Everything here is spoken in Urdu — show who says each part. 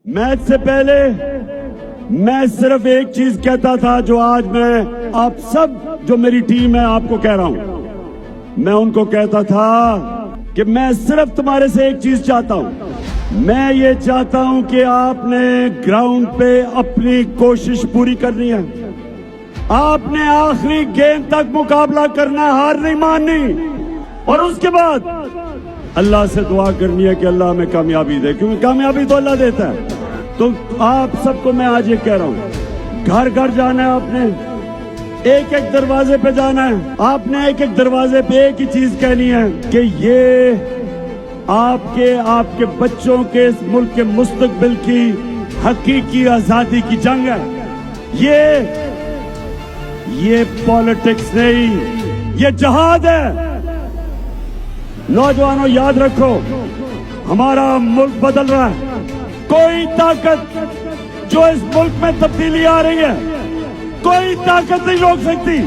Speaker 1: میچ سے پہلے میں صرف ایک چیز کہتا تھا جو آج میں آپ سب جو میری ٹیم ہے آپ کو کہہ رہا ہوں. میں ان کو کہتا تھا کہ میں صرف تمہارے سے ایک چیز چاہتا ہوں. میں یہ چاہتا ہوں کہ آپ نے گراؤنڈ پہ اپنی کوشش پوری کرنی ہے. آپ نے آخری گیند تک مقابلہ کرنا ہے, ہار نہیں ماننی. اور اس کے بعد اللہ سے دعا کرنی ہے کہ اللہ ہمیں کامیابی دے, کیونکہ کامیابی تو اللہ دیتا ہے. تو آپ سب کو میں آج یہ کہہ رہا ہوں, گھر گھر جانا ہے, آپ نے ایک ایک دروازے پہ جانا ہے. آپ نے ایک ایک دروازے پہ ایک ہی چیز کہنی ہے کہ یہ آپ کے بچوں کے اس ملک کے مستقبل کی حقیقی آزادی کی جنگ ہے. یہ پالیٹکس نہیں, یہ جہاد ہے. نوجوانوں یاد رکھو, ہمارا ملک بدل رہا ہے. کوئی طاقت جو اس ملک میں تبدیلی آ رہی ہے, کوئی طاقت نہیں روک سکتی.